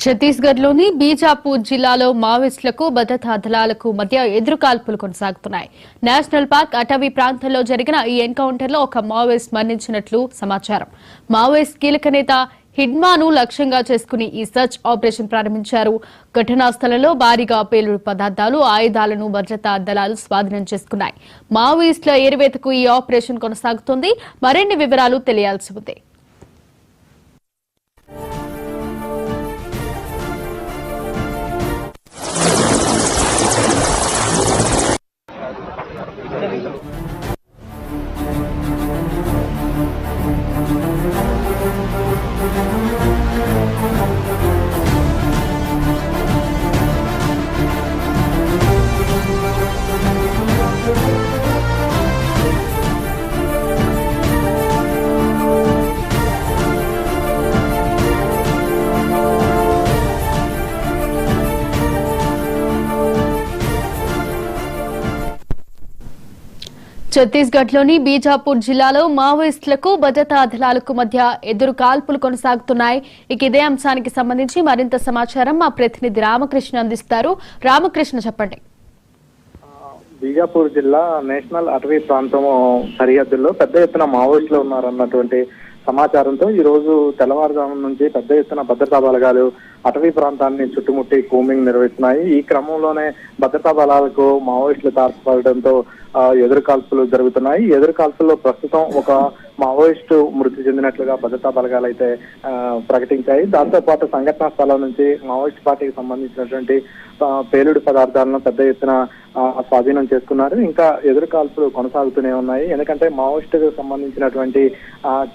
ఛత్తీస్గఢ్లోని బీజాపూర్ జిల్లాలో మావోయిస్టులకు భద్రతా దళాలకు మధ్య ఎదురుకాల్పులు కొనసాగుతున్నాయి. నేషనల్ పార్క్ అటవీ ప్రాంతంలో జరిగిన ఈ ఎన్కౌంటర్లో ఒక మావోయిస్ట్ మరణించినట్లు సమాచారం. మావోయిస్ట్ కీలక నేత హిడ్మాను లక్ష్యంగా చేసుకుని ఈ సర్చ్ ఆపరేషన్ ప్రారంభించారు. ఘటనా స్థలంలో భారీగా పేలుడు పదార్థాలు, ఆయుధాలను భద్రతా దళాలు స్వాధీనం చేసుకున్నాయి. మావోయిస్టుల ఏరివేతకు ఈ ఆపరేషన్ కొనసాగుతోంది. మరిన్ని వివరాలు తెలియాల్సి ఉంది. ఛత్తీస్గఢ్లోని బీజాపూర్ జిల్లాలో మావోయిస్టులకు భద్రతా దళాలకు మధ్య ఎదురు కాల్పులు కొనసాగుతున్నాయి. ఇదే అంశానికి సంబంధించి మరింత సమాచారం మా ప్రతినిధి రామకృష్ణ అందిస్తారు. రామకృష్ణ, చెప్పండి. బీజాపూర్ జిల్లా నేషనల్ అటవీ ప్రాంతం సరిహద్దుల్లో పెద్ద ఎత్తున మావోయిస్టులు ఉన్నారన్నటువంటి సమాచారంతో ఈ రోజు తెల్లవారుజాము నుంచి పెద్ద ఎత్తున భద్రతా బలగాలు అటవీ ప్రాంతాన్ని చుట్టుముట్టి కూంబింగ్ నిర్వహిస్తున్నాయి. ఈ క్రమంలోనే భద్రతా బలాలకు మావోయిస్టులు తారసపడడంతో ఎదురు కాల్పులు జరుగుతున్నాయి. ఎదురు కాల్పుల్లో ప్రస్తుతం ఒక మావోయిస్టు మృతి చెందినట్లుగా భద్రతా బలగాలు అయితే ప్రకటించాయి. దాంతో పాటు సంఘటనా స్థలం నుంచి మావోయిస్ట్ పార్టీకి సంబంధించినటువంటి పేలుడు పదార్థాలను పెద్ద ఎత్తున స్వాధీనం చేసుకున్నారు. ఇంకా ఎదురు కాల్పులు కొనసాగుతూనే ఉన్నాయి. ఎందుకంటే మావోయిస్టుకు సంబంధించినటువంటి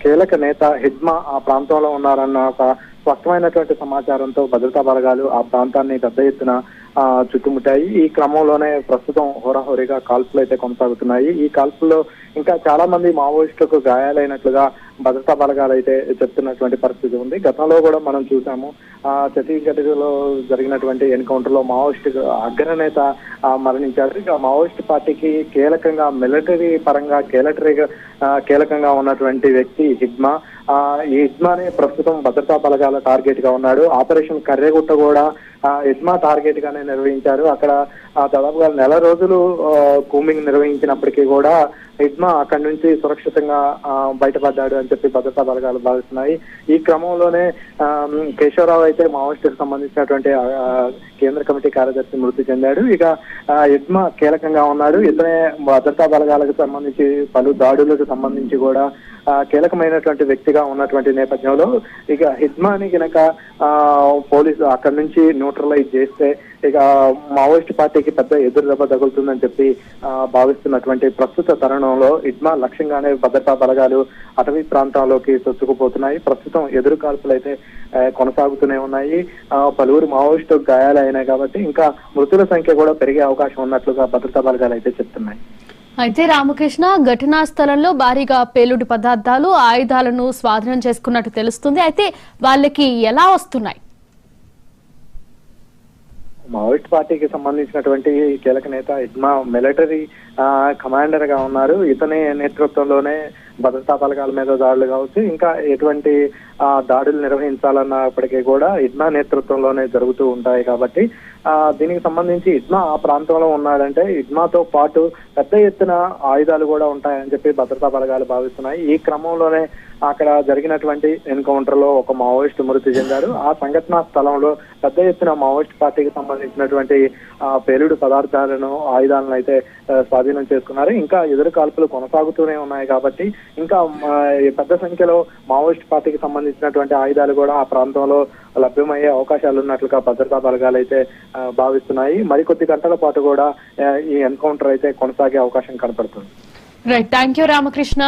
కీలక నేత హిడ్మా ఆ ప్రాంతంలో ఉన్నారన్న ఒక స్పష్టమైనటువంటి సమాచారంతో భద్రతా బలగాలు ఆ ప్రాంతాన్ని పెద్ద ఎత్తున చుట్టుముట్టాయి. ఈ క్రమంలోనే ప్రస్తుతం హోరాహోరీగా కాల్పులు అయితే కొనసాగుతున్నాయి. ఈ కాల్పుల్లో ఇంకా చాలా మంది మావోయిస్టులకు గాయాలైనట్లుగా భద్రతా బలగాలు అయితే చెప్తున్నటువంటి పరిస్థితి ఉంది. గతంలో కూడా మనం చూసాము, ఛత్తీస్గఢ్ లో జరిగినటువంటి ఎన్కౌంటర్ లో మావోయిస్టు అగ్రనేత మరణించారు. ఇక మావోయిస్ట్ పార్టీకి కీలకంగా మిలిటరీ పరంగా కీలకంగా ఉన్నటువంటి వ్యక్తి హిడ్మా. ఈ హిడ్మానే ప్రస్తుతం భద్రతా బలగాల టార్గెట్ గా ఉన్నాడు. ఆపరేషన్ కర్రెగుట్ట కూడా హిడ్మా టార్గెట్ గానే నిర్వహించారు. అక్కడ దాదాపుగా నెల రోజులు కూంబింగ్ నిర్వహించినప్పటికీ కూడా హిడ్మా అక్కడి నుంచి సురక్షితంగా బయటపడ్డాడు అని చెప్పి భద్రతా బలగాలు భావిస్తున్నాయి. ఈ క్రమంలోనే కేశవరావు అయితే మావోయిస్టుకు సంబంధించినటువంటి కేంద్ర కమిటీ కార్యదర్శి మృతి చెందాడు. ఇక హిడ్మా కీలకంగా ఉన్నాడు. ఇతనే భద్రతా బలగాలకు సంబంధించి పలు దాడులకు సంబంధించి కూడా కీలకమైనటువంటి వ్యక్తిగా ఉన్నటువంటి నేపథ్యంలో ఇక హిడ్మాని కనుక పోలీసు అక్కడి నుంచి న్యూట్రలైజ్ చేస్తే ఇక మావోయిస్ట్ పార్టీకి పెద్ద ఎదురు దెబ్బ తగులుతుందని చెప్పి భావిస్తున్నటువంటి ప్రస్తుత తరుణంలో హిడ్మా లక్ష్యంగానే భద్రతా బలగాలు అటవీ ప్రాంతాల్లోకి చొచ్చుకుపోతున్నాయి. ప్రస్తుతం ఎదురు కాల్పులు అయితే కొనసాగుతూనే ఉన్నాయి. పలువురు మావోయిస్టు గాయాలైనాయి కాబట్టి ఇంకా మృతుల సంఖ్య కూడా పెరిగే అవకాశం ఉన్నట్లుగా భద్రతా బలగాలు అయితే చెప్తున్నాయి. అయితే రామకృష్ణ, ఘటనా స్థలంలో భారీగా పేలుడు పదార్థాలు, ఆయుధాలను స్వాధీనం చేసుకున్నట్టు తెలుస్తుంది. అయితే వాళ్ళకి ఎలా వస్తున్నాయి? మావోయిస్ట్ పార్టీకి సంబంధించినటువంటి కీలక నేత హిడ్మా మిలిటరీ కమాండర్ గా ఉన్నారు. ఇతని నేతృత్వంలోనే భద్రతా బలగాల మీద దాడులు కావచ్చు, ఇంకా ఎటువంటి దాడులు నిర్వహించాలన్నప్పటికీ కూడా హిడ్మా నేతృత్వంలోనే జరుగుతూ ఉంటాయి. కాబట్టి దీనికి సంబంధించి హిడ్మా ఆ ప్రాంతంలో ఉన్నాడంటే హిడ్మాతో పాటు పెద్ద ఎత్తున ఆయుధాలు కూడా ఉంటాయని చెప్పి భద్రతా బలగాలు భావిస్తున్నాయి. ఈ క్రమంలోనే అక్కడ జరిగినటువంటి ఎన్కౌంటర్ లో ఒక మావోయిస్ట్ మృతి చెందారు. ఆ సంఘటనా స్థలంలో పెద్ద ఎత్తున మావోయిస్ట్ పార్టీకి సంబంధించినటువంటి పేలుడు పదార్థాలను, ఆయుధాలను అయితే స్వాధీనం చేసుకున్నారు. ఇంకా ఎదురు కాల్పులు కొనసాగుతూనే ఉన్నాయి కాబట్టి ఇంకా పెద్ద సంఖ్యలో మావోయిస్ట్ పార్టీకి సంబంధించినటువంటి ఆయుధాలు కూడా ఆ ప్రాంతంలో లభ్యమయ్యే అవకాశాలు ఉన్నట్లుగా భద్రతా బలగాలు అయితే భావిస్తున్నాయి. మరికొద్ది గంటల పాటు కూడా ఈ ఎన్కౌంటర్ అయితే కొనసాగే అవకాశం కనపడుతుంది. Right, thank you Ramakrishna.